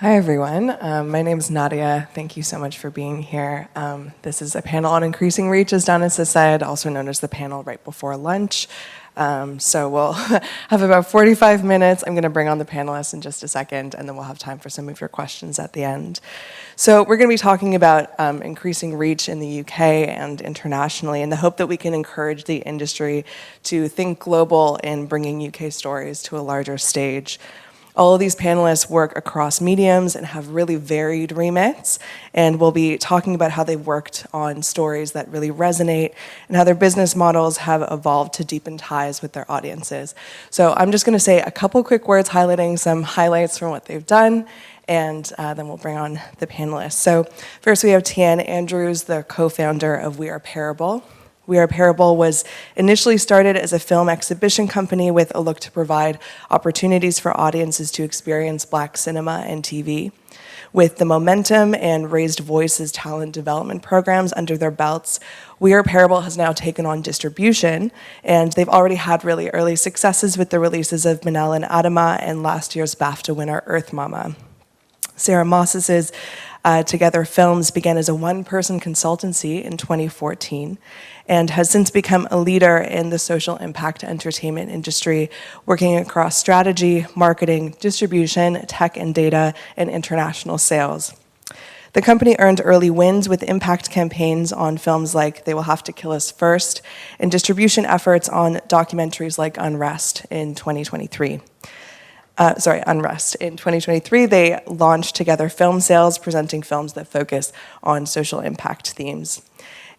Hi, everyone. My name is Nadia. Thank you so much for being here. This is a panel on increasing reach, as Dennis has said, also known as the panel right before lunch. So we'll have about 45 minutes. I'm going to bring on the panelists in just a second, and then we'll have time for some of your questions at the end. So we're going to be talking about increasing reach in the UK and internationally, in the hope that we can encourage the industry to think global in bringing UK stories to a larger stage. All of these panelists work across mediums and have really varied remits, and we'll be talking about how they've worked on stories that really resonate and how their business models have evolved to deepen ties with their audiences. So I'm just going to say a couple quick words highlighting some highlights from what they've done, and then we'll bring on the panelists. So first we have Teanne Andrews, the co-founder of We Are Parable. We Are Parable was initially started as a film exhibition company with a look to provide opportunities for audiences to experience Black cinema and TV. With the momentum and Raised Voices talent development programs under their belts, We Are Parable has now taken on distribution, and they've already had really early successes with the releases of Manal and Adama and last year's BAFTA winner Earth Mama. Sarah Mosses's Together Films began as a one-person consultancy in 2014 and has since become a leader in the social impact entertainment industry, working across strategy, marketing, distribution, tech and data, and international sales. The company earned early wins with impact campaigns on films like They Will Have to Kill Us First and distribution efforts on documentaries like Unrest in 2023. Unrest. In 2023, they launched Together Film Sales, presenting films that focus on social impact themes.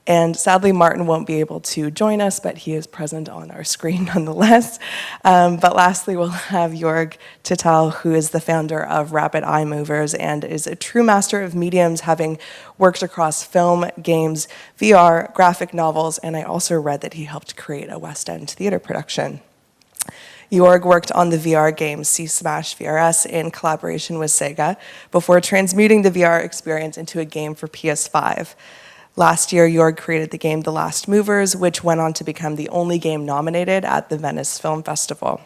And sadly, Martin won't be able to join us, but he is present on our screen nonetheless. But lastly, we'll have Jörg Tittel, who is the founder of RapidEyeMovers and is a true master of mediums, having worked across film, games, VR, graphic novels, and I also read that he helped create a West End theater production. Jörg worked on the VR game Sea Smash VRS in collaboration with Sega before transmuting the VR experience into a game for PS5. Last year, Jörg created the game The Last Movers, which went on to become the only game nominated at the Venice Film Festival.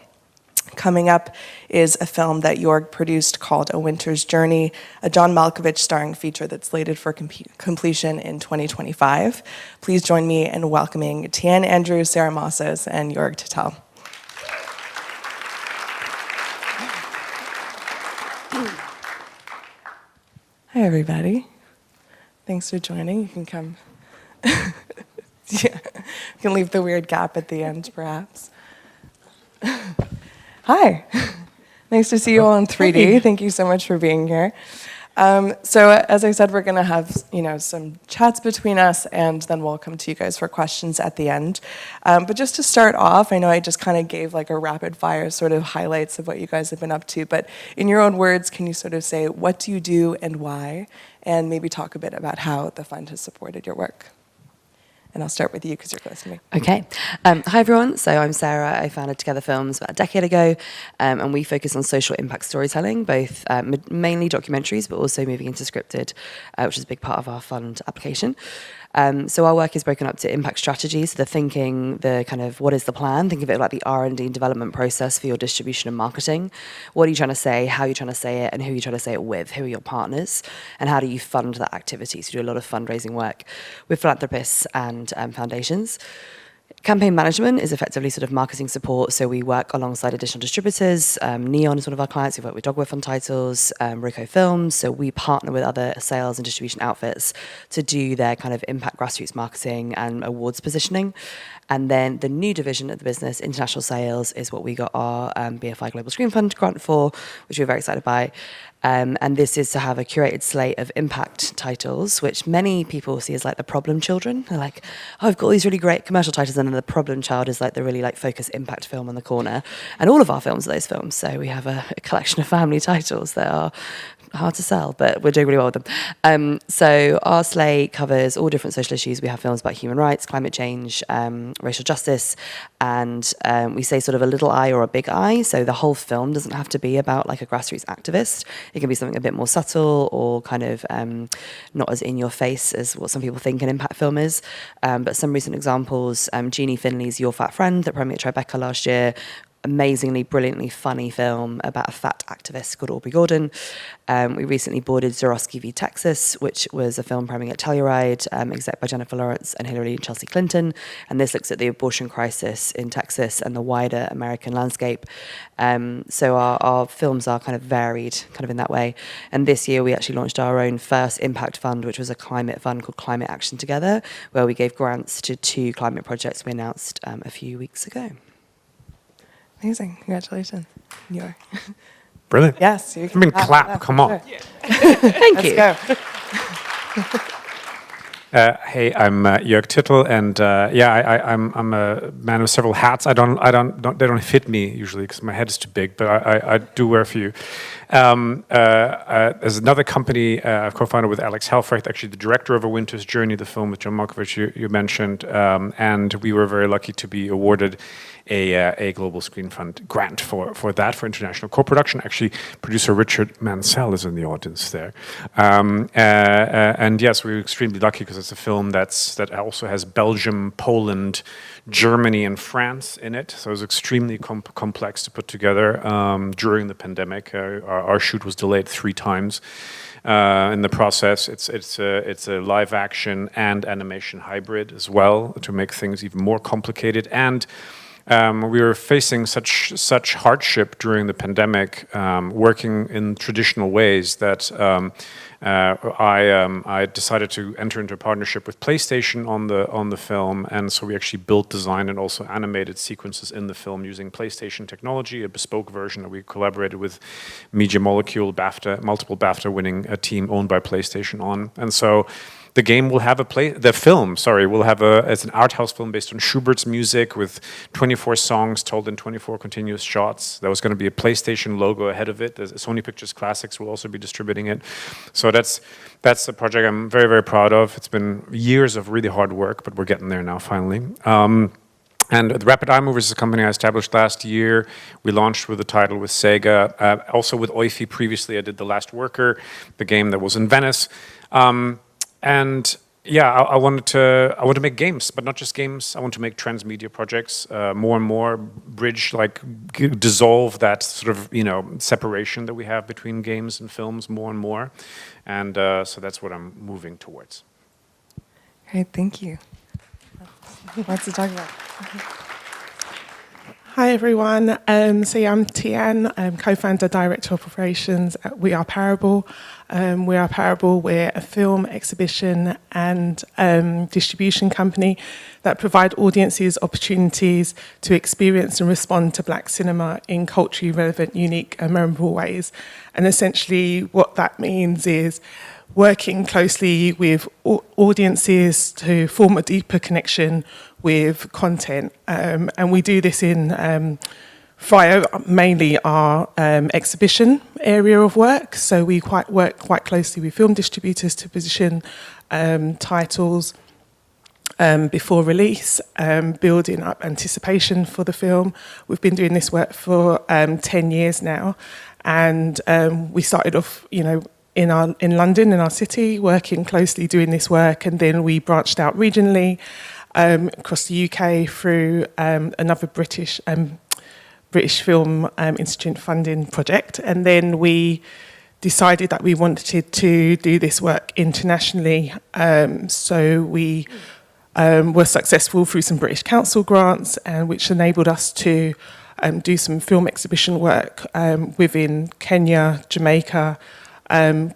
Coming up is a film that Jörg produced called A Winter's Journey, a John Malkovich starring feature that's slated for completion in 2025. Please join me in welcoming Teanne Andrews, Sarah Mosses, and Jörg Tittel. Hi, everybody. Thanks for joining. You can come. Yeah. You can leave the weird gap at the end, perhaps. Hi. Nice to see you all in 3D. Hey. Thank you so much for being here. So as I said, we're going to have some chats between us, and then we'll come to you guys for questions at the end. But just to start off, I know I just kind of gave like a rapid fire sort of highlights of what you guys have been up to, but in your own words, can you sort of say what do you do and why, and maybe talk a bit about how the fund has supported your work? And I'll start with you because you're close to me. Okay. Hi, everyone. So I'm Sarah. I founded Together Films about a decade ago, and we focus on social impact storytelling, both mainly documentaries, but also moving into scripted, which is a big part of our fund application. So our work is broken up to impact strategies, the thinking, the kind of what is the plan. Think of it like the R&D and development process for your distribution and marketing. What are you trying to say, how are you trying to say it, and who are you trying to say it with, who are your partners, and how do you fund that activity? So we do a lot of fundraising work with philanthropists and foundations. Campaign management is effectively sort of marketing support, so we work alongside additional distributors. Neon is one of our clients. We've worked with Dogwoof on titles, Rico Films, so we partner with other sales and distribution outfits to do their kind of impact grassroots marketing and awards positioning. And then the new division of the business, international sales, is what we got our BFI Global Screen Fund grant for, which we're very excited by. And this is to have a curated slate of impact titles, which many people see as like the problem children. They're like, oh, I've got all these really great commercial titles, and then the problem child is like the really like focused impact film on the corner. And all of our films are those films. So we have a collection of family titles that are hard to sell, but we're doing really well with them. So our slate covers all different social issues. We have films about human rights, climate change, racial justice, and we say sort of a little I or a big I. So the whole film doesn't have to be about like a grassroots activist. It can be something a bit more subtle or kind of not as in your face as what some people think an impact film is. But some recent examples, Jeannie Finley's Your Fat Friend that premiered at Tribeca last year, amazingly, brilliantly funny film about a fat activist called Aubrey Gordon. We recently boarded Zorowski v. Texas, which was a film premiering at Telluride, exec by Jennifer Lawrence and Hillary and Chelsea Clinton. And this looks at the abortion crisis in Texas and the wider American landscape. So our films are kind of varied, kind of in that way. And this year we actually launched our own first impact fund, which was a climate fund called Climate Action Together, where we gave grants to 2 climate projects we announced a few weeks ago. Amazing. Congratulations. Jörg. Brilliant. Yes. You I mean, clap. Come on. Sure. Thank you. Let's go. Hey, I'm Jörg Tittel, and I'm a man with several hats. They don't fit me usually because my head is too big, but I do wear a few. There's another company I've co-founded with Alex Helfrecht, actually the director of A Winter's Journey, the film with John Malkovich you mentioned, and we were very lucky to be awarded a Global Screen Fund grant for international co-production. Actually, producer Richard Mansell is in the audience there, and yes, we were extremely lucky because it's a film that also has Belgium, Poland, Germany, and France in it. So it was extremely complex to put together during the pandemic. Our shoot was delayed 3 times. In the process, it's a live action and animation hybrid as well to make things even more complicated. And we were facing such hardship during the pandemic, working in traditional ways that I decided to enter into a partnership with PlayStation on the film, and so we actually built, designed, and also animated sequences in the film using PlayStation technology, a bespoke version that we collaborated with Media Molecule, multiple BAFTA-winning team owned by PlayStation on, and so. The game will have it's an art house film based on Schubert's music with 24 songs told in 24 continuous shots. There was going to be a PlayStation logo ahead of it. Sony Pictures Classics will also be distributing it. So that's a project I'm very, very proud of. It's been years of really hard work, but we're getting there now finally. And the RapidEyeMovers is a company I established last year. We launched with the title with Sega. Also with Oifi previously, I did The Last Worker, the game that was in Venice. And yeah, I want to make games, but not just games. I want to make transmedia projects, more and more bridge, dissolve that sort of separation that we have between games and films more and more, and so that's what I'm moving towards. Great, thank you. Lots to talk about. Hi everyone, I'm Teanne, I'm co-founder, director of operations at We Are Parable. We Are Parable, we're a film, exhibition and distribution company that provide audiences opportunities to experience and respond to Black cinema in culturally relevant, unique and memorable ways. And essentially what that means is working closely with audiences to form a deeper connection with content. And we do this in via mainly our exhibition area of work. So we work quite closely with film distributors to position titles before release, building up anticipation for the film. We've been doing this work for 10 years now. And we started off, in London, in our city, working closely doing this work, and then we branched out regionally across the UK through another British Film Institute funding project, and then we decided that we wanted to do this work internationally. So we were successful through some British Council grants, which enabled us to do some film exhibition work within Kenya, Jamaica,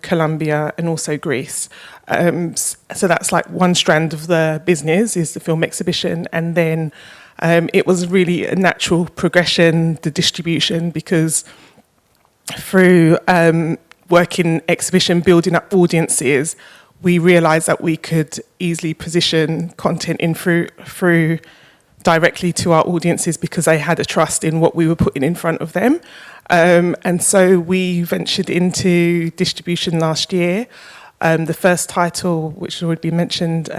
Colombia and also Greece. So that's like one strand of the business is the film exhibition, and then it was really a natural progression, the distribution, because through working exhibition, building up audiences, we realised that we could easily position content in through directly to our audiences because they had a trust in what we were putting in front of them. And so we ventured into distribution last year. The first title, which already been mentioned,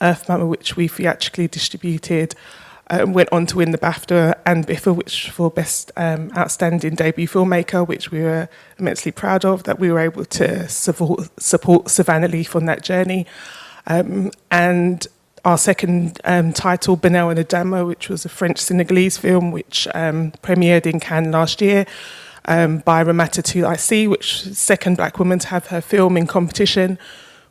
Earth Mama, which we theatrically distributed, went on to win the BAFTA and BIFA, which for Best Outstanding Debut Filmmaker, which we were immensely proud of, that we were able to support Savannah Leaf on that journey. And our second title, Benel and Adama, which was a French-Senegalese film which premiered in Cannes last year, by Ramata Tulaisi, which is the second black woman to have her film in competition,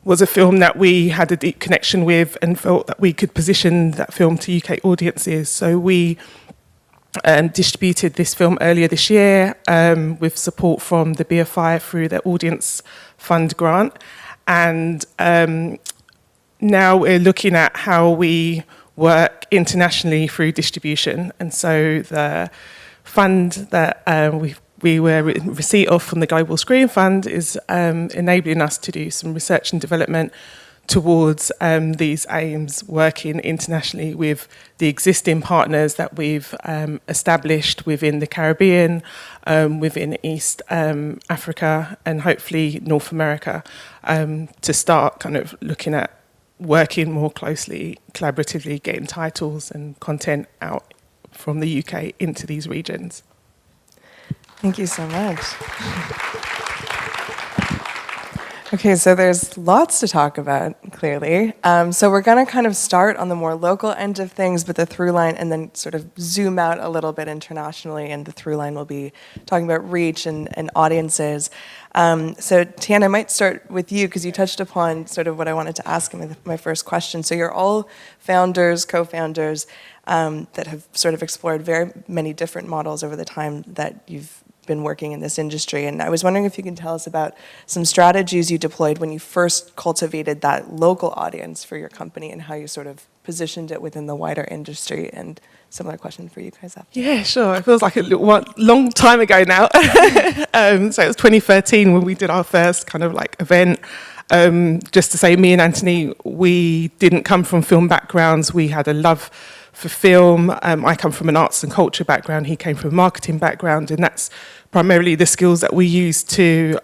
was a film that we had a deep connection with and felt that we could position that film to UK audiences. So we distributed this film earlier this year with support from the BFI through their Audience Fund grant. And now we're looking at how we work internationally through distribution. And so the fund that we were in receipt of from the Global Screen Fund is enabling us to do some research and development towards these aims, working internationally with the existing partners that we've established within the Caribbean, within East Africa, and hopefully North America, to start kind of looking at working more closely, collaboratively, getting titles and content out from the UK into these regions. Thank you so much. Okay, so there's lots to talk about, clearly. So we're going to kind of start on the more local end of things, but the through line, and then sort of zoom out a little bit internationally, and the through line will be talking about reach and audiences. So Teanne, I might start with you, because you touched upon sort of what I wanted to ask in my first question. So you're all founders, co-founders, that have sort of explored very many different models over the time that you've been working in this industry. And I was wondering if you can tell us about some strategies you deployed when you first cultivated that local audience for your company and how you sort of positioned it within the wider industry. And similar question for you guys after. Yeah, sure. It feels like a long time ago now. So it was 2013 when we did our first kind of like event. Just to say, me and Anthony, we didn't come from film backgrounds. We had a love for film. I come from an arts and culture background. He came from a marketing background, and that's primarily the skills that we used to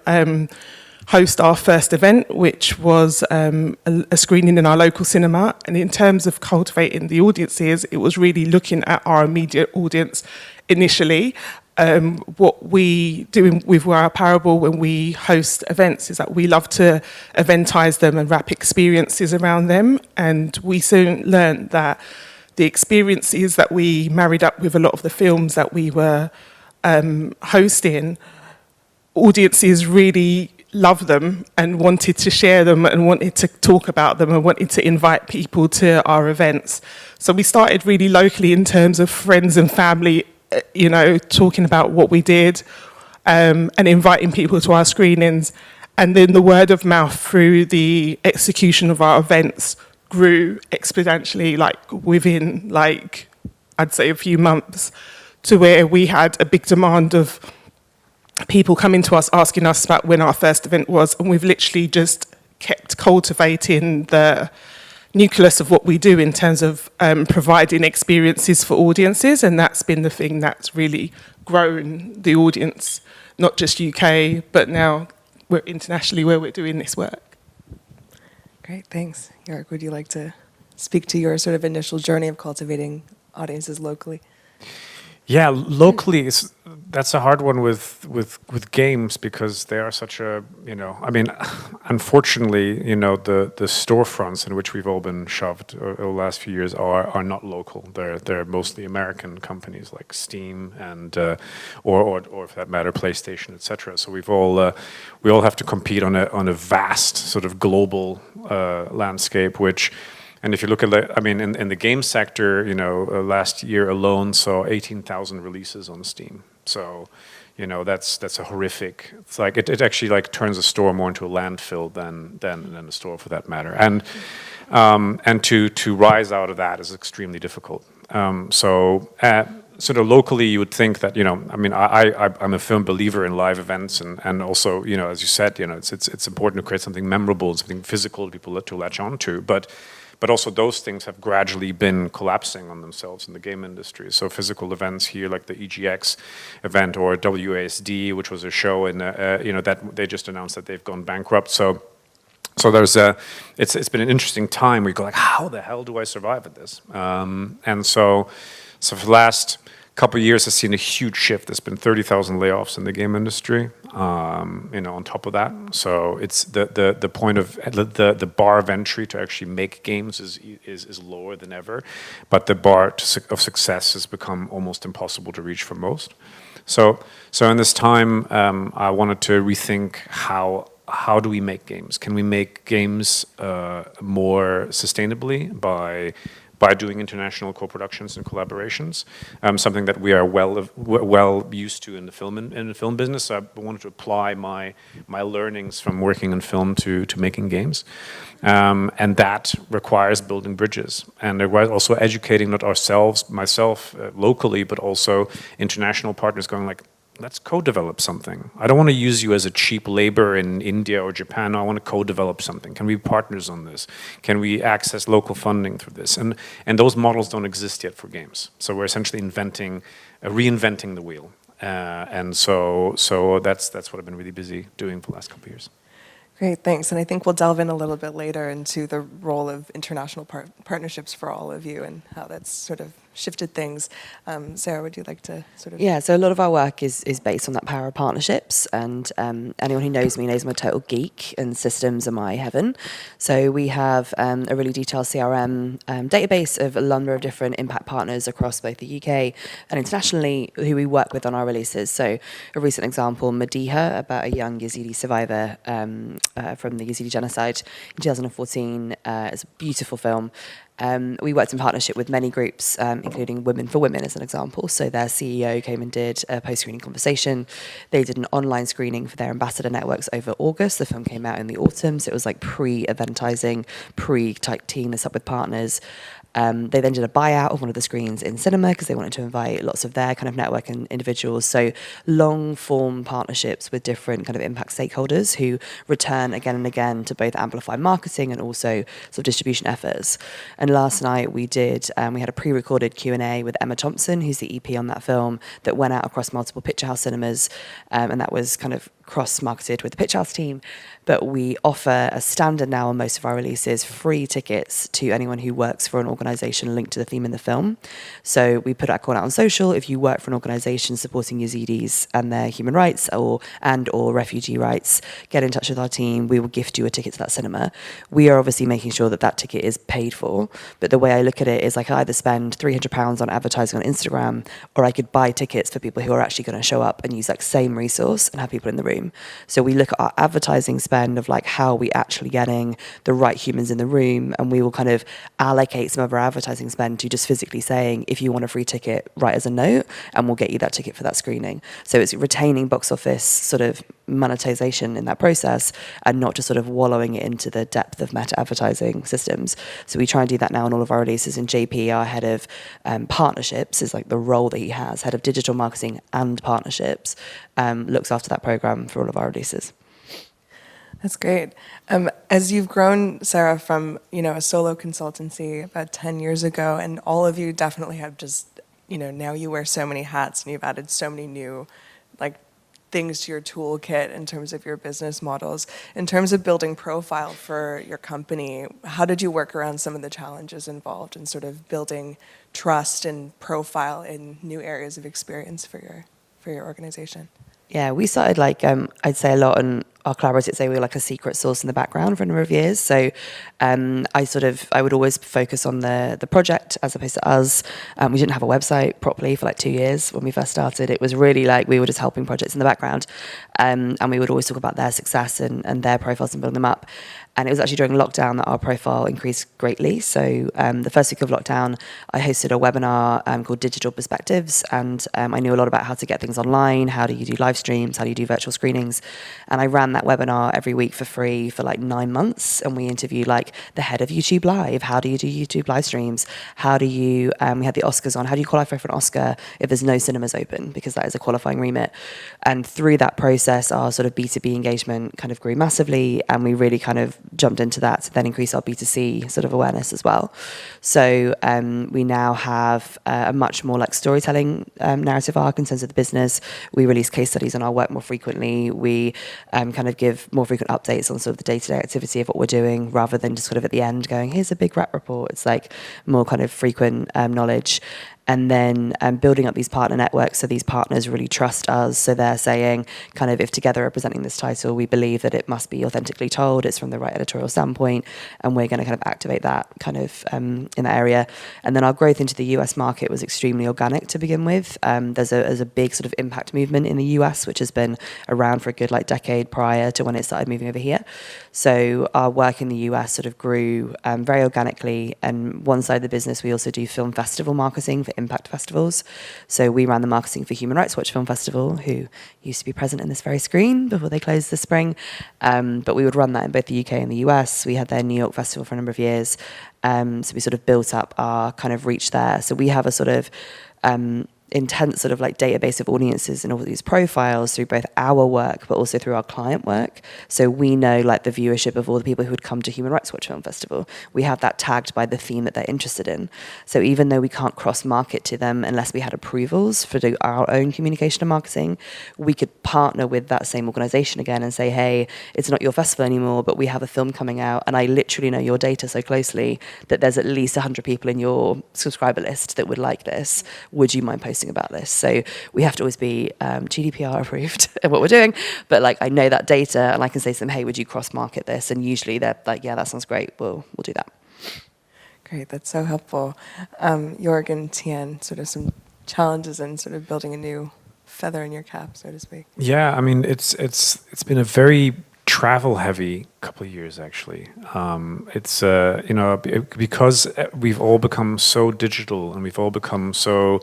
host our first event, which was a screening in our local cinema. And in terms of cultivating the audiences, it was really looking at our immediate audience initially. What we do with our Parable when we host events is that we love to eventize them and wrap experiences around them. And we soon learned that the experiences that we married up with a lot of the films that we were hosting, audiences really loved them and wanted to share them and wanted to talk about them and wanted to invite people to our events. So we started really locally in terms of friends and family, talking about what we did and inviting people to our screenings. And then the word of mouth through the execution of our events grew exponentially, like within, I'd say a few months, to where we had a big demand of people coming to us, asking us about when our first event was, and we've literally just kept cultivating the nucleus of what we do in terms of providing experiences for audiences, and that's been the thing that's really grown the audience, not just UK, but now we're internationally where we're doing this work. Great, thanks. Jörg, would you like to speak to your sort of initial journey of cultivating audiences locally? Yeah, locally, that's a hard one with games, because they are such a, unfortunately, the storefronts in which we've all been shoved over the last few years are not local. They're mostly American companies like Steam and or for that matter PlayStation, etc. So we all have to compete on a vast sort of global landscape, which. And if you look at, in the game sector, last year alone saw 18,000 releases on Steam. So, that's a horrific. It's like it actually like turns a store more into a landfill than a store for that matter. And to rise out of that is extremely difficult. Sort of locally, you would think that I'm a firm believer in live events, and also as you said, it's important to create something memorable, something physical to people to latch onto, but also those things have gradually been collapsing on themselves in the game industry. So physical events here, like the EGX event or WASD, which was a show in that they just announced that they've gone bankrupt. So there's it's been an interesting time where you go like, how the hell do I survive at this? And so for the last couple of years has seen a huge shift. There's been 30,000 layoffs in the game industry, on top of that. So it's the point of the bar of entry to actually make games is lower than ever, but the bar of success has become almost impossible to reach for most. So in this time, I wanted to rethink how do we make games? Can we make games more sustainably by doing international co-productions and collaborations, something that we are well used to in the film business. So I wanted to apply my learnings from working in film to making games, and that requires building bridges, and it requires also educating not myself locally, but also international partners, going like, let's co-develop something. I don't want to use you as a cheap labor in India or Japan. I want to co-develop something. Can we be partners on this? Can we access local funding through this? And those models don't exist yet for games. So we're essentially reinventing the wheel. And so that's what I've been really busy doing for the last couple of years. Great, thanks. And I think we'll delve in a little bit later into the role of international partnerships for all of you and how that's sort of shifted things. Sarah, would you like to sort of... Yeah, so a lot of our work is based on that power of partnerships, and anyone who knows me knows I'm a total geek, and systems are my heaven. So we have a really detailed CRM database of a number of different impact partners across both the UK and internationally who we work with on our releases. So a recent example, Madiha, about a young Yazidi survivor from the Yazidi genocide in 2014. It's a beautiful film. We worked in partnership with many groups, including Women for Women as an example. So their CEO came and did a post-screening conversation. They did an online screening for their ambassador networks over August. The film came out in the autumn, so it was like pre-eventizing, teaming us up with partners. They then did a buyout of one of the screens in cinema because they wanted to invite lots of their kind of network and individuals. So long-form partnerships with different kind of impact stakeholders who return again and again to both amplify marketing and also sort of distribution efforts. And last night we had a pre-recorded Q&A with Emma Thompson, who's the EP on that film, that went out across multiple Picture House cinemas, and that was kind of cross-marketed with the Picture House team. But we offer a standard now on most of our releases, free tickets to anyone who works for an organisation linked to the theme in the film. So we put our call out on social. If you work for an organisation supporting Yazidis and their human rights or refugee rights, get in touch with our team. We will gift you a ticket to that cinema. We are obviously making sure that ticket is paid for. But the way I look at it is like I either spend £300 on advertising on Instagram, or I could buy tickets for people who are actually going to show up and use that same resource and have people in the room. So we look at our advertising spend of like how are we actually getting the right humans in the room, and we will kind of allocate some of our advertising spend to just physically saying, if you want a free ticket, write us a note and we'll get you that ticket for that screening. So it's retaining box office sort of monetization in that process and not just sort of wallowing it into the depth of meta advertising systems. So we try and do that now on all of our releases. And JP, our head of partnerships, is like the role that he has, head of digital marketing and partnerships, looks after that program for all of our releases. That's great. As you've grown, Sarah, from a solo consultancy about 10 years ago, and all of you definitely have just, now you wear so many hats and you've added so many new things to your toolkit in terms of your business models. In terms of building profile for your company, how did you work around some of the challenges involved in sort of building trust and profile in new areas of experience for your organization? Yeah, we started I'd say a lot, and our collaborators say we were like a secret sauce in the background for a number of years. So I would always focus on the project as opposed to us. We didn't have a website properly for 2 years when we first started. It was really like we were just helping projects in the background. And we would always talk about their success and their profiles and building them up. And it was actually during lockdown that our profile increased greatly. So the first week of lockdown, I hosted a webinar called Digital Perspectives. And I knew a lot about how to get things online, how do you do live streams, how do you do virtual screenings. And I ran that webinar every week for free for 9 months. And we interviewed the head of YouTube Live. How do you do YouTube live streams? How do you, we had the Oscars on. How do you qualify for an Oscar if there's no cinemas open? Because that is a qualifying remit. And through that process, our sort of B2B engagement kind of grew massively. And we really kind of jumped into that to then increase our B2C sort of awareness as well. So we now have a much more storytelling narrative arc in terms of the business. We release case studies on our work more frequently. We kind of give more frequent updates on sort of the day-to-day activity of what we're doing rather than just sort of at the end going, here's a big rap report. It's more kind of frequent knowledge. and then building up these partner networks so these partners really trust us. So they're saying, kind of, if Together are presenting this title, we believe that it must be authentically told, it's from the right editorial standpoint, and we're going to kind of activate that kind of in that area. And then our growth into the US market was extremely organic to begin with. There's a big sort of impact movement in the US, which has been around for a good decade prior to when it started moving over here. So our work in the US sort of grew very organically. And one side of the business, we also do film festival marketing for impact festivals. So we ran the marketing for Human Rights Watch Film Festival, who used to be present in this very screen before they closed this spring. But we would run that in both the UK and the US. We had their New York festival for a number of years. So we sort of built up our kind of reach there. So we have a sort of intense sort of database of audiences and all these profiles through both our work but also through our client work. So we know the viewership of all the people who would come to Human Rights Watch Film Festival. We have that tagged by the theme that they're interested in. So even though we can't cross-market to them unless we had approvals for our own communication and marketing, we could partner with that same organisation again and say, hey, it's not your festival anymore, but we have a film coming out, and I literally know your data so closely that there's at least 100 people in your subscriber list that would like this. Would you mind posting about this? So we have to always be GDPR approved in what we're doing, but I know that data, and I can say to them, hey, would you cross market this? And usually they're like, yeah, that sounds great, we'll do that. Great, that's so helpful. Jörg and Teanne, sort of some challenges in sort of building a new feather in your cap, so to speak. Yeah, I mean, it's been a very travel-heavy couple of years, actually. It's because we've all become so digital, and we've all become so.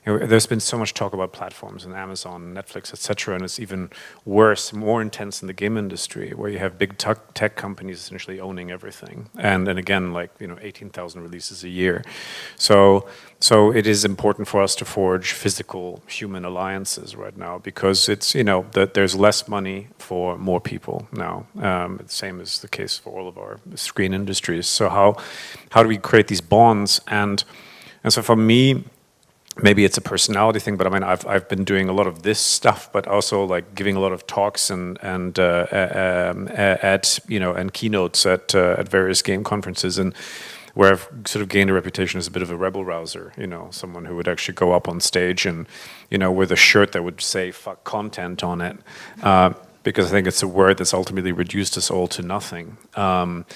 There's been so much talk about platforms and Amazon, Netflix, etc., and it's even worse, more intense in the game industry, where you have big tech companies essentially owning everything, and then again, 18,000 releases a year. So it is important for us to forge physical human alliances right now, because it's that there's less money for more people now. The same is the case for all of our screen industries. So how do we create these bonds? And so for me, maybe it's a personality thing, but I mean, I've been doing a lot of this stuff, but also giving a lot of talks and keynotes at various game conferences, and where I've sort of gained a reputation as a bit of a rebel rouser, someone who would actually go up on stage and with a shirt that would say "fuck content" on it. Because I think it's a word that's ultimately reduced us all to nothing, and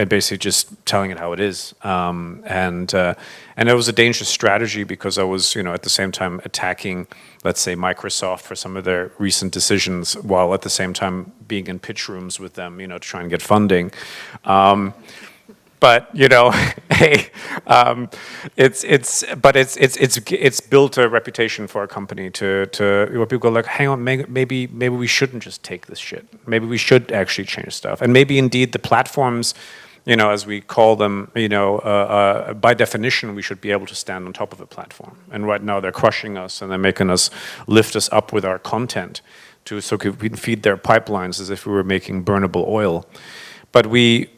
basically just telling it how it is, and it was a dangerous strategy, because I was at the same time attacking, let's say, Microsoft for some of their recent decisions, while at the same time being in pitch rooms with them, to try and get funding. But hey, it's built a reputation for our company to where people go hang on, maybe we shouldn't just take this shit. Maybe we should actually change stuff, and maybe indeed the platforms, as we call them, by definition, we should be able to stand on top of a platform. And right now they're crushing us, and they're making us lift us up with our content so we can feed their pipelines as if we were making burnable oil. But we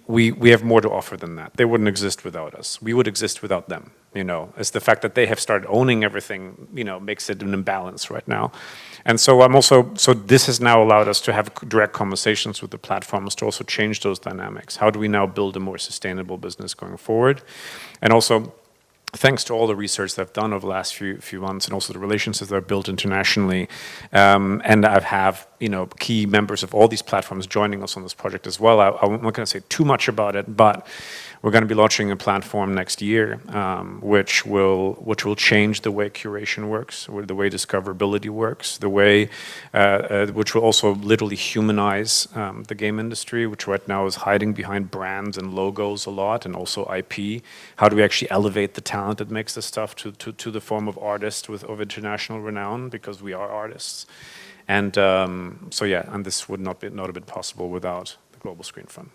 have more to offer than that. They wouldn't exist without us. We would exist without them. It's the fact that they have started owning everything, makes it an imbalance right now. And so this has now allowed us to have direct conversations with the platforms to also change those dynamics. How do we now build a more sustainable business going forward? And also, thanks to all the research that I've done over the last few months, and also the relationships that I've built internationally, and I have key members of all these platforms joining us on this project as well. I'm not going to say too much about it, but we're going to be launching a platform next year, which will change the way curation works, or the way discoverability works, the way which will also literally humanize the game industry, which right now is hiding behind brands and logos a lot, and also IP. How do we actually elevate the talent that makes this stuff to the form of artists of international renown, because we are artists, and and this would not have been possible without the Global Screen Fund.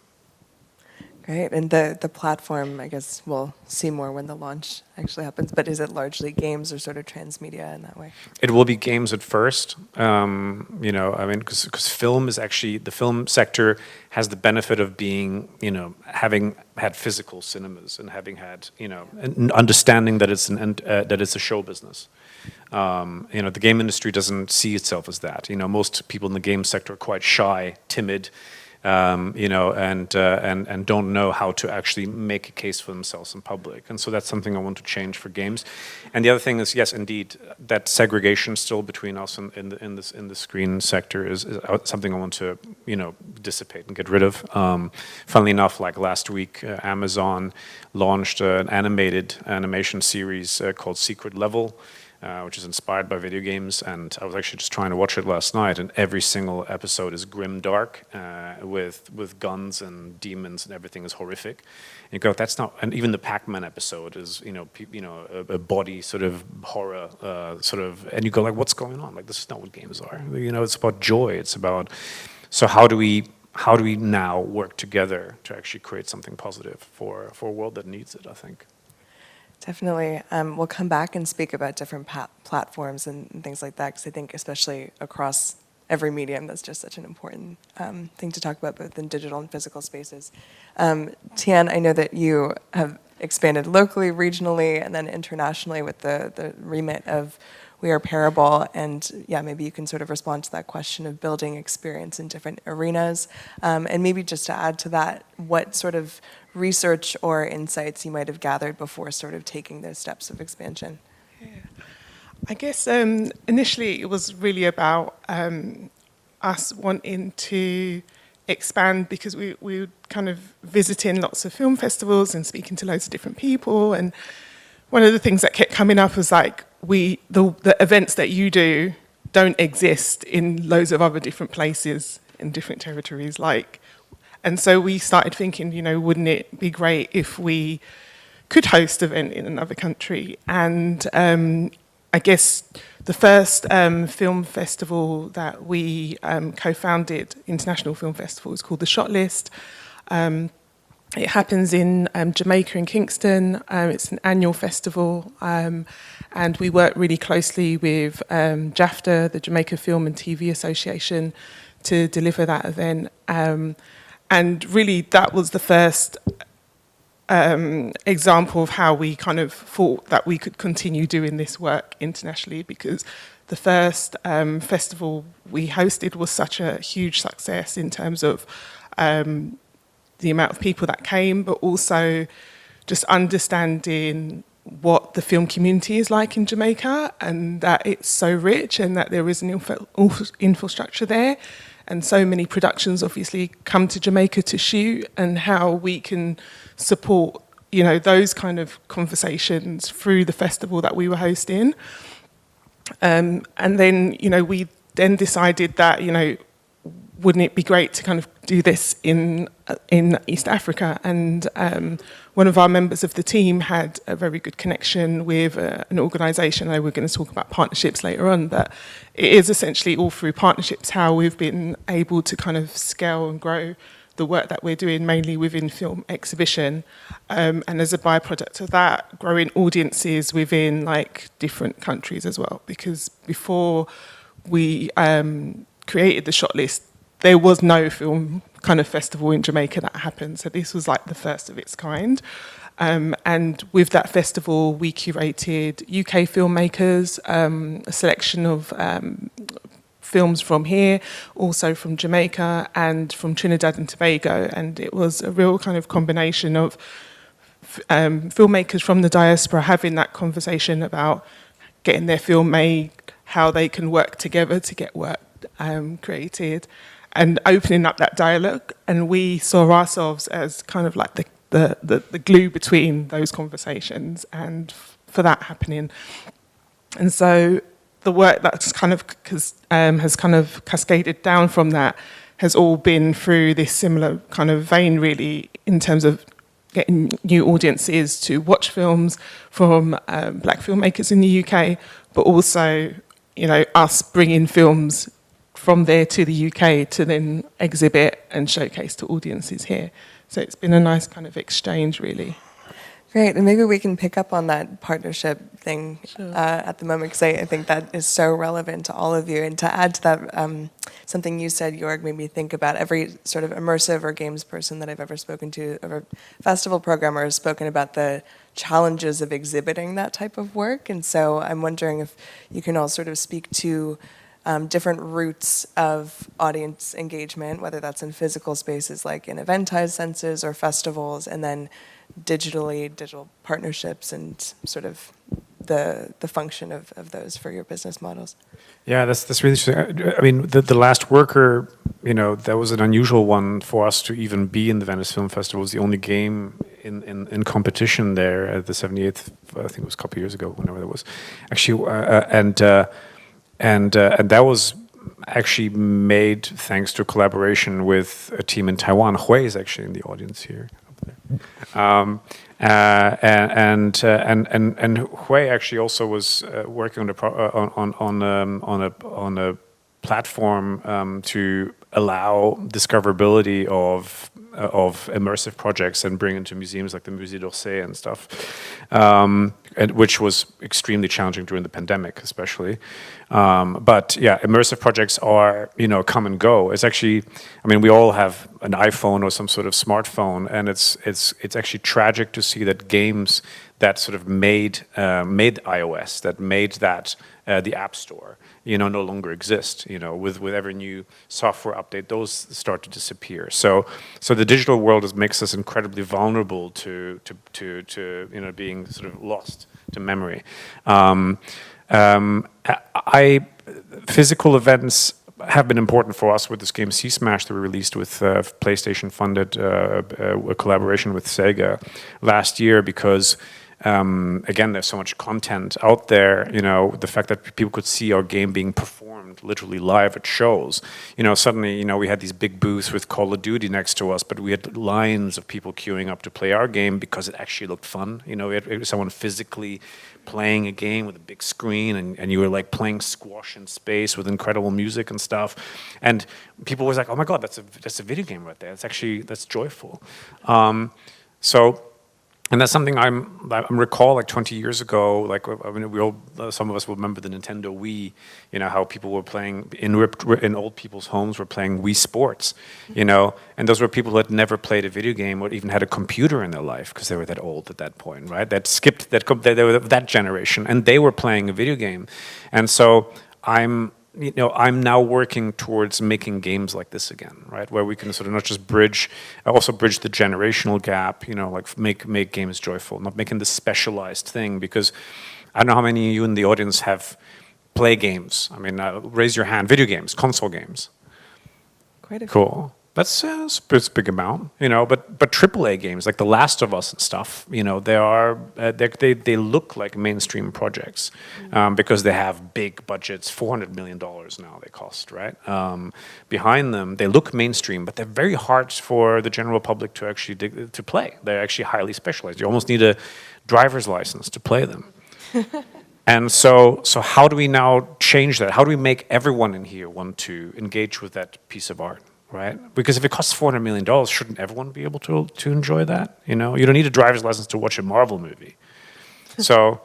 Great, and the platform, I guess we'll see more when the launch actually happens, but is it largely games or sort of transmedia in that way? It will be games at first, because film is actually, the film sector has the benefit of being, having had physical cinemas and having had, an understanding that it's a show business. The game industry doesn't see itself as that. Most people in the game sector are quite shy, timid, and don't know how to actually make a case for themselves in public. And so that's something I want to change for games. And the other thing is, yes, indeed, that segregation still between us and in the screen sector is something I want to, dissipate and get rid of. Funnily enough, like last week, Amazon launched an animation series called Secret Level, which is inspired by video games, and I was actually just trying to watch it last night, and every single episode is grim dark, with guns and demons, and everything is horrific. And you go, that's not, and even the Pac-Man episode is, a body sort of horror, and you go like, what's going on? Like, this is not what games are. It's about joy. It's about, so how do we now work together to actually create something positive for a world that needs it, I think. Definitely. We'll come back and speak about different platforms and things like that, because I think especially across every medium, that's just such an important thing to talk about, both in digital and physical spaces. Teanne, I know that you have expanded locally, regionally, and then internationally with the remit of We Are Parable, and yeah, maybe you can sort of respond to that question of building experience in different arenas, and maybe just to add to that, what sort of research or insights you might have gathered before sort of taking those steps of expansion. Yeah. I guess initially it was really about us wanting to expand, because we were kind of visiting lots of film festivals and speaking to loads of different people, and one of the things that kept coming up was like, the events that you do don't exist in loads of other different places in different territories, and so we started thinking, wouldn't it be great if we could host an event in another country? And I guess the first film festival that we co-founded, international film festival, is called the Shot List. It happens in Jamaica in Kingston. It's an annual festival, and we work really closely with JAFTA, the Jamaica Film and TV Association, to deliver that event. And really, that was the first example of how we kind of thought that we could continue doing this work internationally, because the first festival we hosted was such a huge success in terms of the amount of people that came, but also just understanding what the film community is like in Jamaica, and that it's so rich and that there is an infrastructure there. And so many productions obviously come to Jamaica to shoot, and how we can support, those kind of conversations through the festival that we were hosting. And then, we then decided that, wouldn't it be great to kind of do this in East Africa? And one of our members of the team had a very good connection with an organisation. I know we're going to talk about partnerships later on, but it is essentially all through partnerships how we've been able to kind of scale and grow the work that we're doing, mainly within film exhibition. And as a byproduct of that, growing audiences within different countries as well. Because before we created the Shot List, there was no film kind of festival in Jamaica that happened. So this was the first of its kind. And with that festival, we curated UK filmmakers, a selection of films from here, also from Jamaica and from Trinidad and Tobago. And it was a real kind of combination of filmmakers from the diaspora having that conversation about getting their film made, how they can work together to get work created, and opening up that dialogue. And we saw ourselves as kind of the glue between those conversations and for that happening. And so the work that's kind of has kind of cascaded down from that has all been through this similar kind of vein, really, in terms of getting new audiences to watch films from black filmmakers in the UK, but also, us bringing films from there to the UK to then exhibit and showcase to audiences here. So it's been a nice kind of exchange, really. Great, and maybe we can pick up on that partnership thing Sure. At the moment, because I think that is so relevant to all of you. And to add to that, something you said, Jörg, made me think about every sort of immersive or games person that I've ever spoken to, or festival programmer, has spoken about the challenges of exhibiting that type of work. And so I'm wondering if you can all sort of speak to different routes of audience engagement, whether that's in physical spaces like in eventized senses or festivals, and then digital partnerships and sort of the function of those for your business models. Yeah, that's really interesting. I mean, the Last Worker, that was an unusual one for us to even be in the Venice Film Festival. It was the only game in competition there at the 78th, I think it was a couple of years ago, whenever that was. Actually, and that was actually made thanks to a collaboration with a team in Taiwan. Hui is actually in the audience here. And Hui actually also was working on a platform to allow discoverability of immersive projects and bring into museums like the Musée d'Orsay and stuff, and which was extremely challenging during the pandemic, especially. But yeah, immersive projects are come and go. It's actually, I mean, we all have an iPhone or some sort of smartphone, and it's actually tragic to see that games that sort of made iOS, that made that the App Store, no longer exist. With every new software update, those start to disappear. So the digital world makes us incredibly vulnerable to being sort of lost to memory. Physical events have been important for us with this game Sea Smash that we released with PlayStation funded a collaboration with Sega last year, because again, there's so much content out there, the fact that people could see our game being performed literally live at shows. Suddenly, we had these big booths with Call of Duty next to us, but we had lines of people queuing up to play our game because it actually looked fun. We had someone physically playing a game with a big screen, and you were like playing squash in space with incredible music and stuff. And people was like, oh my God, that's a video game right there. That's joyful. And that's something I recall like 20 years ago. Like, I mean, some of us will remember the Nintendo Wii. How people were playing in old people's homes, were playing Wii Sports. And those were people who had never played a video game or even had a computer in their life because they were that old at that point, right? That skipped that. They were that generation, and they were playing a video game. And so I'm now working towards making games like this again, right? Where we can sort of not just bridge the generational gap, like make games joyful, not making this specialized thing, because I don't know how many of you in the audience have play games. I mean, raise your hand. Video games, console games. Quite a few. Cool. That's a big amount, but AAA games like The Last of Us and stuff, they look like mainstream projects because they have big budgets, $400 million now they cost, right? Behind them, they look mainstream, but they're very hard for the general public to actually to play. They're actually highly specialized. You almost need a driver's license to play them. And so how do we now change that? How do we make everyone in here want to engage with that piece of art? Right? Because if it costs $400 million, shouldn't everyone be able to enjoy that? You don't need a driver's license to watch a Marvel movie. So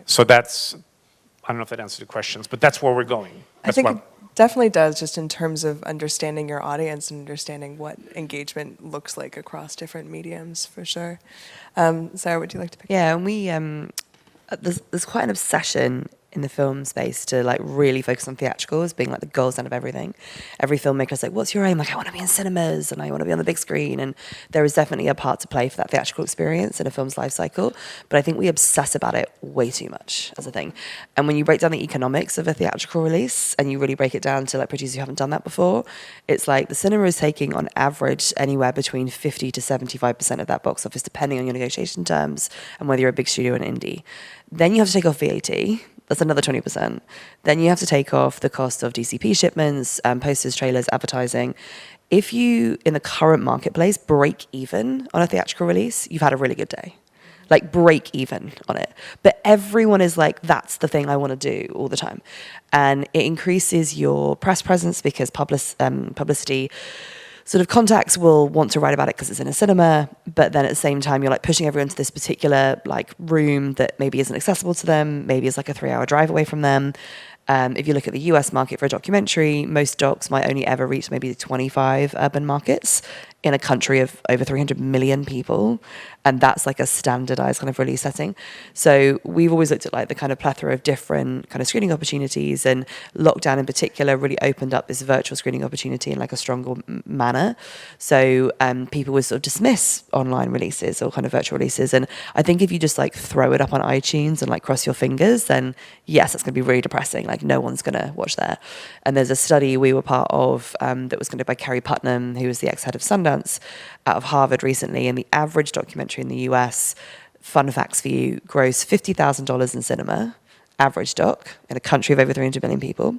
that's, I don't know if that answers the questions, but that's where we're going. I think it definitely does, just in terms of understanding your audience and understanding what engagement looks like across different mediums, for sure. Sarah, would you like to pick? Yeah, and we there's quite an obsession in the film space to like really focus on theatricals being like the gold standard of everything. Every filmmaker's like, what's your aim? Like, I want to be in cinemas and I want to be on the big screen. And there is definitely a part to play for that theatrical experience in a film's life cycle. But I think we obsess about it way too much as a thing. And when you break down the economics of a theatrical release and you really break it down to like producers who haven't done that before, it's like the cinema is taking on average anywhere between 50 to 75% of that box office, depending on your negotiation terms and whether you're a big studio or an indie. Then you have to take off VAT. That's another 20%. Then you have to take off the cost of DCP shipments, posters, trailers, advertising. If you, in the current marketplace, break even on a theatrical release, you've had a really good day. Like, break even on it. But everyone is like, that's the thing I want to do all the time. And it increases your press presence because publicity sort of contacts will want to write about it because it's in a cinema, but then at the same time, you're like pushing everyone to this particular like room that maybe isn't accessible to them, maybe it's like a 3-hour drive away from them. If you look at the US market for a documentary, most docs might only ever reach maybe 25 urban markets in a country of over 300 million people, and that's like a standardized kind of release setting. So we've always looked at like the kind of plethora of different kind of screening opportunities, and lockdown in particular really opened up this virtual screening opportunity in like a stronger manner. So people would sort of dismiss online releases or kind of virtual releases, and I think if you just like throw it up on iTunes and like cross your fingers, then yes, that's going to be really depressing. Like no one's going to watch there. And there's a study we were part of that was conducted by Kerry Putnam, who was the ex-head of Sundance, out of Harvard recently, and the average documentary in the US, fun facts for you, grossed $50,000 in cinema, average doc, in a country of over 300 million people.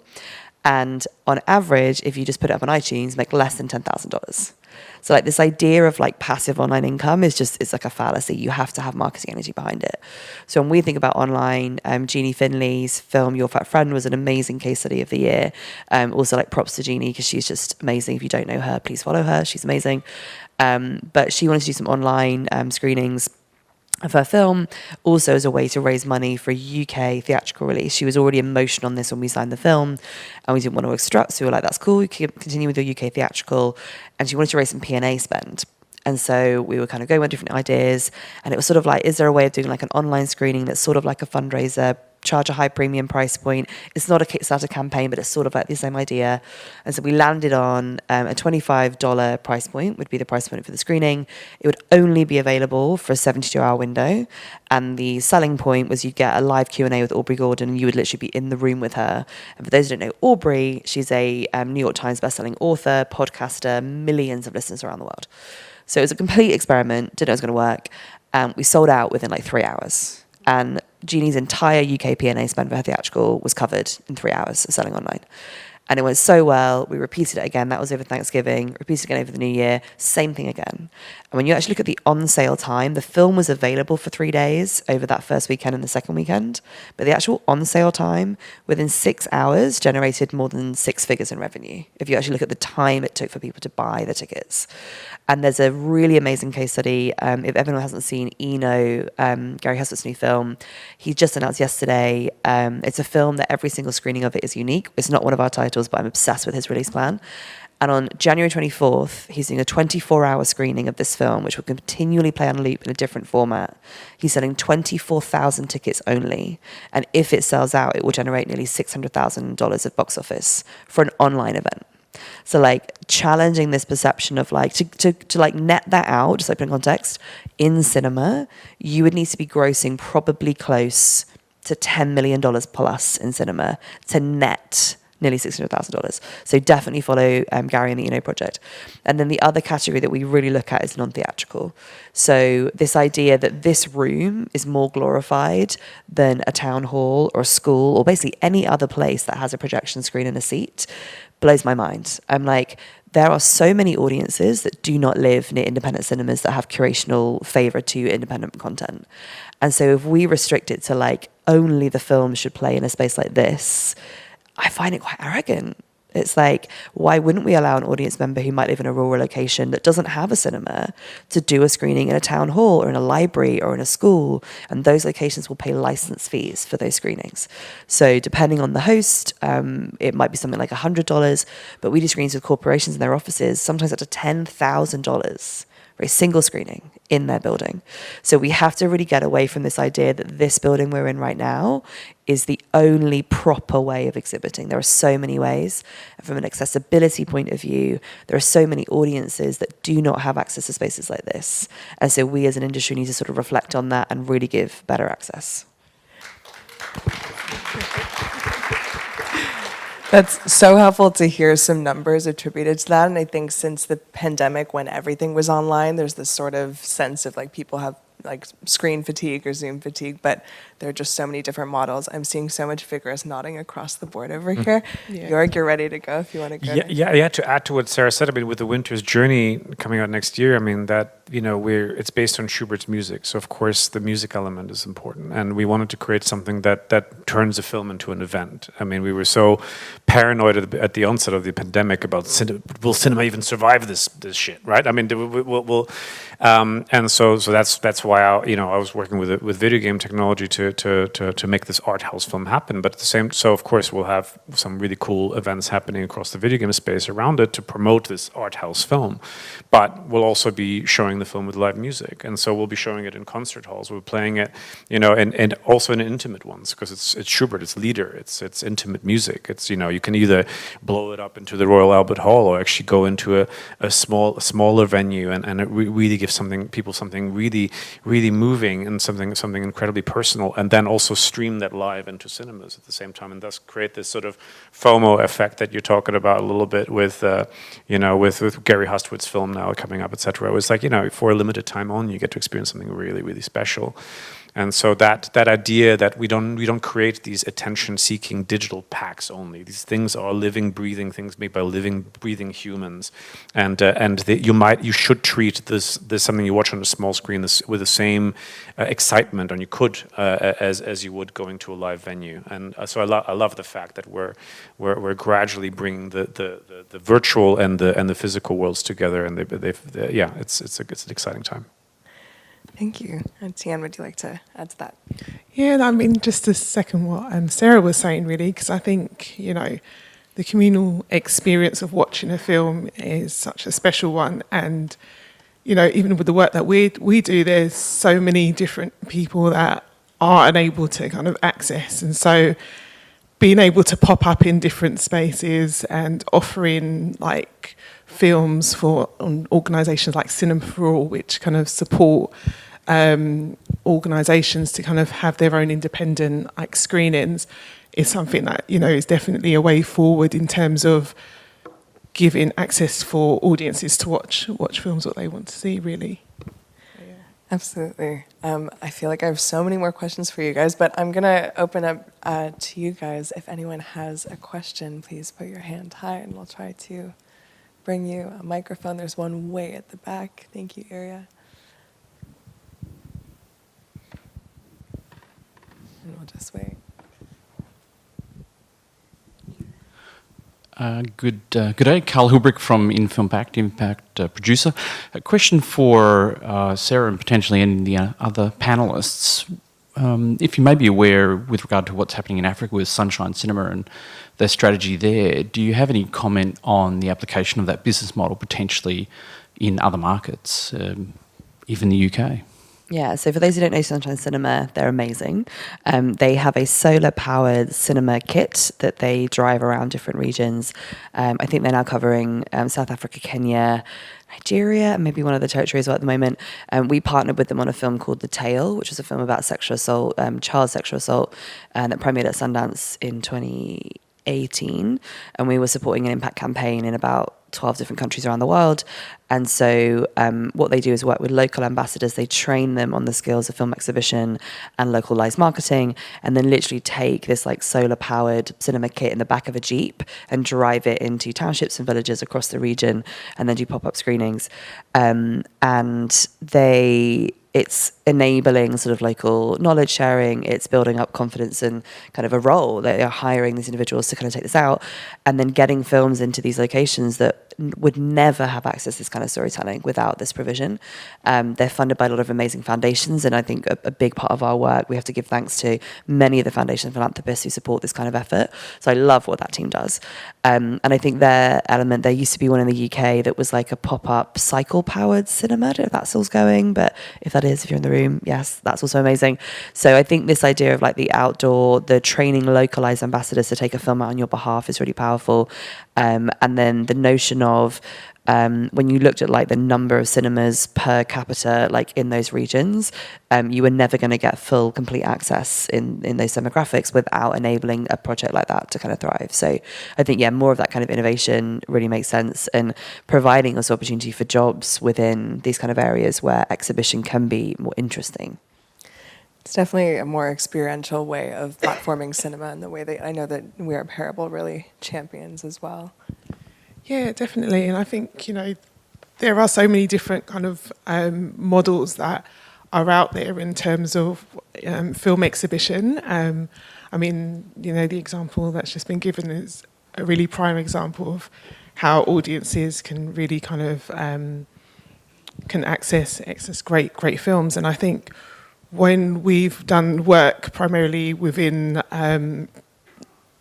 And on average, if you just put it up on iTunes, make less than $10,000. So like this idea of like passive online income it's like a fallacy. You have to have marketing energy behind it. So when we think about online, Jeannie Finley's film Your Fat Friend was an amazing case study of the year. Also like props to Jeannie because she's just amazing. If you don't know her, please follow her. She's amazing. But she wanted to do some online screenings of her film, also as a way to raise money for a UK theatrical release. She was already in motion on this when we signed the film, and we didn't want to obstruct, so we were like, that's cool, you can continue with your UK theatrical. And she wanted to raise some P&A spend. And so we were kind of going with different ideas, and it was sort of like, is there a way of doing like an online screening that's sort of like a fundraiser, charge a high premium price point? It's not a Kickstarter campaign, but it's sort of like the same idea. And so we landed on a $25 price point would be the price point for the screening. It would only be available for a 72-hour window. And the selling point was you'd get a live Q&A with Aubrey Gordon, and you would literally be in the room with her. And for those who don't know Aubrey, she's a New York Times bestselling author, podcaster, millions of listeners around the world. So it was a complete experiment, didn't know it was going to work. We sold out within like 3 hours. And Jeannie's entire UK P&A spend for her theatrical was covered in 3 hours of selling online. And it went so well, we repeated it again. That was over Thanksgiving, repeated again over the New Year, same thing again. And when you actually look at the on-sale time, the film was available for 3 days over that first weekend and the second weekend. But the actual on-sale time, within 6 hours, generated more than 6 figures in revenue, if you actually look at the time it took for people to buy the tickets. And there's a really amazing case study. If everyone hasn't seen Eno, Gary Hespett's new film, he just announced yesterday. It's a film that every single screening of it is unique. It's not one of our titles, but I'm obsessed with his release plan. And on January 24th, he's doing a 24-hour screening of this film, which will continually play on loop in a different format. He's selling 24,000 tickets only. And if it sells out, it will generate nearly $600,000 at box office for an online event. So like challenging this perception of like to like net that out, just like put in context, in cinema, you would need to be grossing probably close to $10 million plus in cinema to net nearly $600,000. So definitely follow Gary and the Eno project. And then the other category that we really look at is non-theatrical. So this idea that this room is more glorified than a town hall or a school or basically any other place that has a projection screen and a seat blows my mind. I'm like, there are so many audiences that do not live near independent cinemas that have curational favor to independent content. And so if we restrict it to like only the film should play in a space like this, I find it quite arrogant. It's like, why wouldn't we allow an audience member who might live in a rural location that doesn't have a cinema to do a screening in a town hall or in a library or in a school? And those locations will pay license fees for those screenings. So depending on the host, it might be something like $100, but we do screenings with corporations in their offices, sometimes up to $10,000 for a single screening in their building. So we have to really get away from this idea that this building we're in right now is the only proper way of exhibiting. There are so many ways. And from an accessibility point of view, there are so many audiences that do not have access to spaces like this. And so we as an industry need to sort of reflect on that and really give better access. That's so helpful to hear some numbers attributed to that. And I think since the pandemic, when everything was online, there's this sort of sense of like people have like screen fatigue or Zoom fatigue, but there are just so many different models. I'm seeing so much vigorous nodding across the board over here. Yeah. Jörg, you're ready to go if you want to go. Yeah. To add to what Sarah said, I mean, with the Winter's Journey coming out next year, I mean, that it's based on Schubert's music, so of course the music element is important, and we wanted to create something that turns a film into an event. I mean, we were so paranoid at the onset of the pandemic about will cinema even survive this shit, right? I mean, and so that's why I was working with video game technology to make this art house film happen. But so of course we'll have some really cool events happening across the video game space around it to promote this art house film. But we'll also be showing the film with live music, and so we'll be showing it in concert halls. We're playing it, and also in intimate ones, because it's Schubert, it's Lieder, it's intimate music. It's you can either blow it up into the Royal Albert Hall or actually go into a smaller venue and it really gives people something really, really moving and something incredibly personal, and then also stream that live into cinemas at the same time, and thus create this sort of FOMO effect that you're talking about a little bit with with Gary Hustwood's film now coming up, etc. It was like, for a limited time only, you get to experience something really, really special. And so that idea that we don't create these attention-seeking digital packs only. These things are living, breathing things made by living, breathing humans, and you should treat this something you watch on a small screen with the same excitement, and you could as you would going to a live venue. And so I love the fact that we're gradually bringing the virtual and the physical worlds together, and it's an exciting time. Thank you. And Teanne, would you like to add to that? Yeah, I mean, just to second what Sarah was saying, really, because I think, the communal experience of watching a film is such a special one. And, even with the work that we do, there's so many different people that are unable to kind of access. And so being able to pop up in different spaces and offering, like, films for organisations like Cinema for All, which kind of support organisations to kind of have their own independent screenings, is something that is definitely a way forward in terms of giving access for audiences to watch films what they want to see, really. Yeah. Absolutely. I feel like I have so many more questions for you guys, but I'm going to open up to you guys. If anyone has a question, please put your hand high and we'll try to bring you a microphone. There's one way at the back. Thank you, Iria. And we'll just wait. Good day, Carl Hilbrick from Impact producer. A question for Sarah and potentially any of the other panellists. If you may be aware with regard to what's happening in Africa with Sunshine Cinema and their strategy there, do you have any comment on the application of that business model potentially in other markets, even the UK? Yeah, so for those who don't know Sunshine Cinema, they're amazing. They have a solar-powered cinema kit that they drive around different regions. I think they're now covering South Africa, Kenya, Nigeria, and maybe one other territory as well at the moment. We partnered with them on a film called The Tale, which was a film about sexual assault, child sexual assault, that premiered at Sundance in 2018. And we were supporting an impact campaign in about 12 different countries around the world. And so what they do is work with local ambassadors. They train them on the skills of film exhibition and localized marketing, and then literally take this solar powered cinema kit in the back of a Jeep and drive it into townships and villages across the region, and then do pop-up screenings. And it's enabling sort of local knowledge sharing. It's building up confidence and kind of a role that they're hiring these individuals to kind of take this out, and then getting films into these locations that would never have access to this kind of storytelling without this provision. They're funded by a lot of amazing foundations, and I think a big part of our work, we have to give thanks to many of the foundation philanthropists who support this kind of effort. So I love what that team does. And I think there used to be one in the UK that was like a pop-up cycle-powered cinema. I don't know if that still's going, but if that is, if you're in the room, yes, that's also amazing. So I think this idea of the outdoor, the training localized ambassadors to take a film out on your behalf is really powerful. And then the notion of when you looked at the number of cinemas per capita in those regions, you were never going to get full complete access in those demographics without enabling a project like that to kind of thrive. So I think more of that kind of innovation really makes sense, and providing us opportunity for jobs within these kind of areas where exhibition can be more interesting. It's definitely a more experiential way of platforming cinema, in the way that I know that We Are Parable really champions as well. Yeah, definitely. And I think, there are so many different kind of models that are out there in terms of film exhibition. I mean, you know, the example that's just been given is a really prime example of how audiences can really kind of can access great films. And I think when we've done work primarily within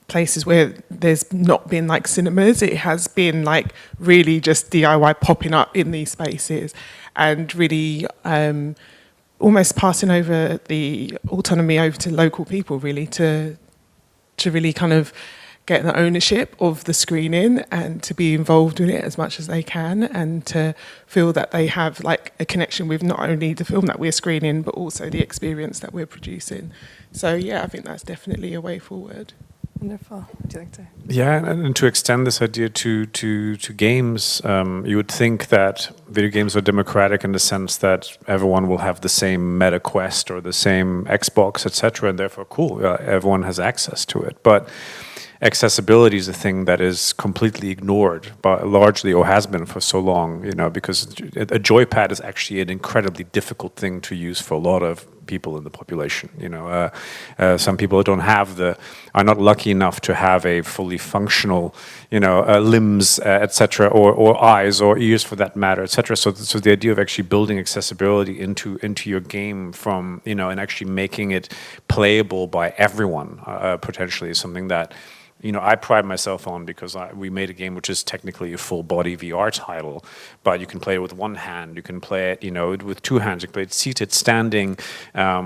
places where there's not been like cinemas, it has been like really just DIY popping up in these spaces and really almost passing over the autonomy over to local people, really, to really kind of get the ownership of the screening and to be involved in it as much as they can, and to feel that they have like a connection with not only the film that we're screening but also the experience that we're producing. So yeah, I think that's definitely a way forward. Wonderful. Would you like to? Yeah, and to extend this idea to games, you would think that video games are democratic in the sense that everyone will have the same Meta Quest or the same Xbox, etc., and therefore, cool, everyone has access to it. But accessibility is a thing that is completely ignored, but largely, or has been for so long, you know, because a joypad is actually an incredibly difficult thing to use for a lot of people in the population. You know, some people don't have are not lucky enough to have a fully functional, you know, limbs, etc., or eyes or ears for that matter, etc. So the idea of actually building accessibility into your game from, you know, and actually making it playable by everyone potentially is something that, you know, I pride myself on, because we made a game which is technically a full body VR title, but you can play it with one hand, you can play it, you know, with two hands, you can play it seated, standing,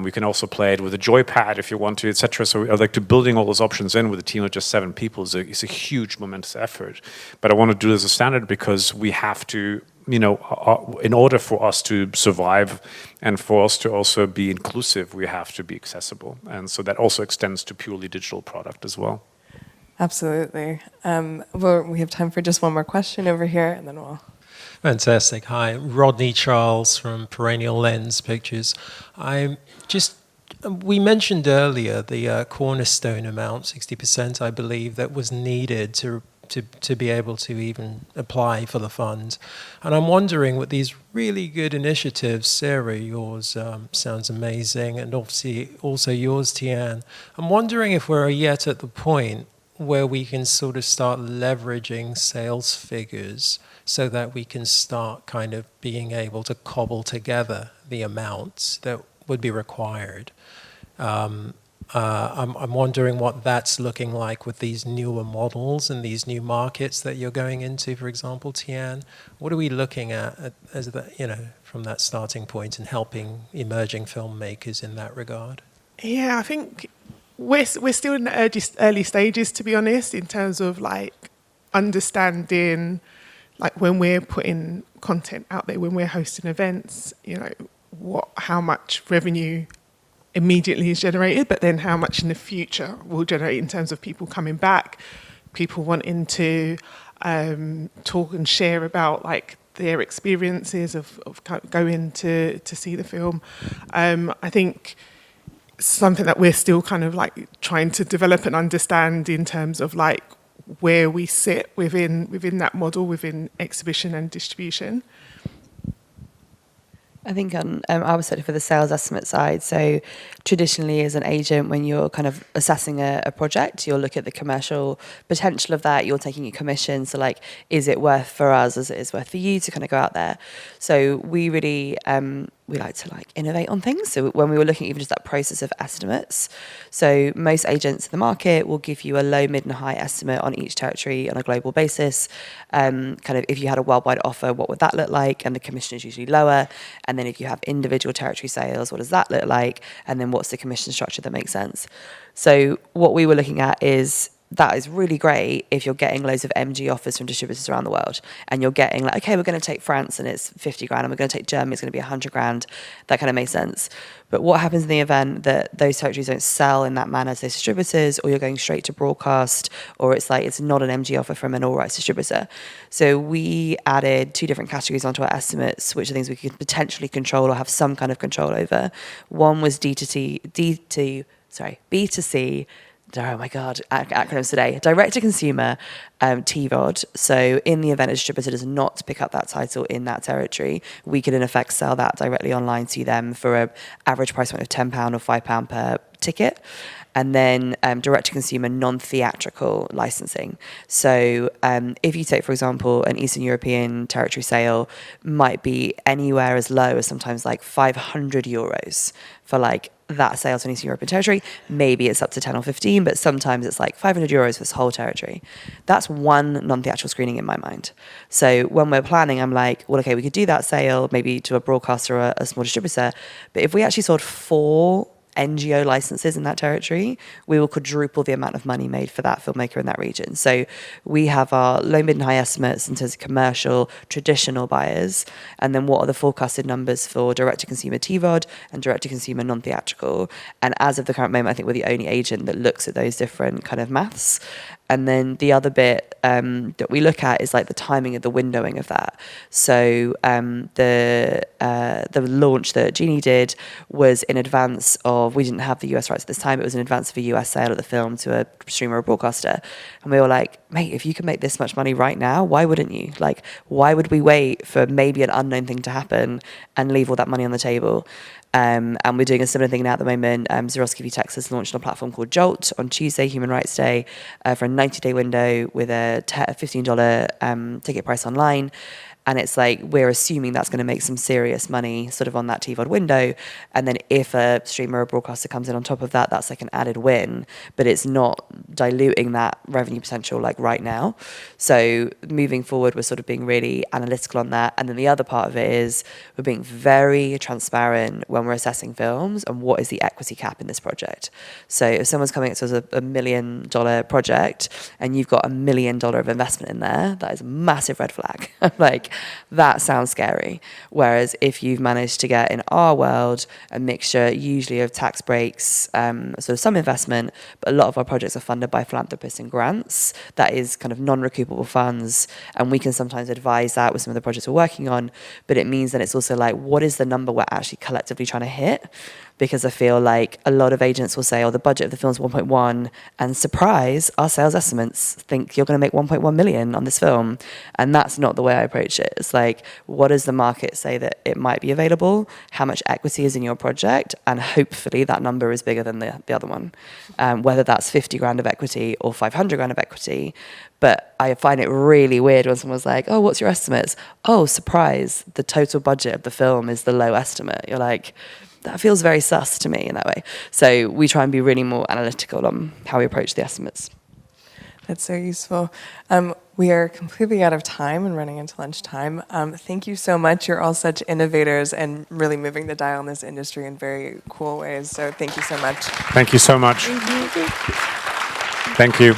we can also play it with a joypad if you want to, etc. So I'd like to building all those options in with a team of just 7 people is a huge momentous effort. But I want to do it as a standard because we have to, you know, in order for us to survive and for us to also be inclusive, we have to be accessible. And so that also extends to purely digital product as well. Absolutely. Well, we have time for just one more question over here, and then we'll... Fantastic. Hi, Rodney Charles from Perennial Lens Pictures. We mentioned earlier the cornerstone amount, 60%, I believe, that was needed to be able to even apply for the fund. And I'm wondering, with these really good initiatives, Sarah, yours sounds amazing, and obviously also yours, Teanne, I'm wondering if we're yet at the point where we can sort of start leveraging sales figures so that we can start kind of being able to cobble together the amounts that would be required. I'm wondering what that's looking like with these newer models and these new markets that you're going into, for example, Teanne. What are we looking at as the, you know, from that starting point and helping emerging filmmakers in that regard? Yeah, I think we're still in the early stages, to be honest, in terms of like understanding, like when we're putting content out there, when we're hosting events, you know, how much revenue immediately is generated, but then how much in the future will generate in terms of people coming back, people wanting to talk and share about like their experiences of going to see the film. I think something that we're still kind of like trying to develop and understand in terms of like where we sit within that model, within exhibition and distribution. I think I was for the sales estimate side. So traditionally, as an agent, when you're kind of assessing a project, you'll look at the commercial potential of that. You're taking a commission. So like, is it worth for us as it is worth for you to kind of go out there? So we really, we like to like innovate on things. So when we were looking at even just that process of estimates, so most agents in the market will give you a low, mid and high estimate on each territory on a global basis. Kind of if you had a worldwide offer, what would that look like? And the commission is usually lower. And then if you have individual territory sales, what does that look like? And then what's the commission structure that makes sense? So what we were looking at is that is really great if you're getting loads of MG offers from distributors around the world, and you're getting like, okay, we're going to take France and it's 50 grand, and we're going to take Germany, it's going to be 100 grand. That kind of makes sense. But what happens in the event that those territories don't sell in that manner to those distributors, or you're going straight to broadcast, or it's like it's not an MG offer from an all rights distributor? So we added 2 different categories onto our estimates, which are things we could potentially control or have some kind of control over. One was B2C oh my God, acronyms today. Direct-to-consumer TVOD. So in the event a distributor does not pick up that title in that territory, we could in effect sell that directly online to them for an average price point of £10 or £5 per ticket. And then direct-to-consumer non-theatrical licensing. So if you take, for example, an Eastern European territory sale, might be anywhere as low as sometimes like €500 for like that sale to an Eastern European territory. Maybe it's up to 10 or 15, but sometimes it's like €500 for this whole territory. That's one non-theatrical screening in my mind. So when we're planning, I'm like, well, okay, we could do that sale maybe to a broadcaster or a small distributor, but if we actually sold 4 NGO licenses in that territory, we will quadruple the amount of money made for that filmmaker in that region. So we have our low, mid, and high estimates in terms of commercial, traditional buyers, and then what are the forecasted numbers for direct-to-consumer TVOD and direct-to-consumer non-theatrical. And as of the current moment, I think we're the only agent that looks at those different kind of maths. And then the other bit that we look at is like the timing of the windowing of that. So the launch that Genie did was in advance of, we didn't have the US rights at this time, it was in advance of a US sale of the film to a streamer or broadcaster. And we were like, mate, if you can make this much money right now, why wouldn't you? Like, why would we wait for maybe an unknown thing to happen and leave all that money on the table? And we're doing a similar thing now at the moment. Zerosky v Texas launched on a platform called Jolt on Tuesday, Human Rights Day, for a 90-day window with a $15 ticket price online. And it's like, we're assuming that's going to make some serious money sort of on that TVOD window. And then if a streamer or broadcaster comes in on top of that, that's like an added win, but it's not diluting that revenue potential like right now. So moving forward, we're sort of being really analytical on that. And then the other part of it is we're being very transparent when we're assessing films and what is the equity cap in this project. So if someone's coming to us with a $1 million project and you've got $1 million of investment in there, that is a massive red flag. Like, that sounds scary. Whereas if you've managed to get in our world a mixture usually of tax breaks, sort of some investment, but a lot of our projects are funded by philanthropists and grants. That is kind of non-recoupable funds, and we can sometimes advise that with some of the projects we're working on, but it means that it's also like, what is the number we're actually collectively trying to hit? Because I feel like a lot of agents will say, oh, the budget of the film is 1.1, and surprise, our sales estimates think you're going to make 1.1 million on this film. And that's not the way I approach it. It's like, what does the market say that it might be available? How much equity is in your project? And hopefully that number is bigger than the other one, whether that's 50 grand of equity or 500 grand of equity. But I find it really weird when someone's like, oh, what's your estimates? Oh, surprise, the total budget of the film is the low estimate. You're like, that feels very sus to me in that way. So we try and be really more analytical on how we approach the estimates. That's so useful. We are completely out of time and running into lunchtime. Thank you so much. You're all such innovators and really moving the dial in this industry in very cool ways. So thank you so much. Thank you so much. Thank you.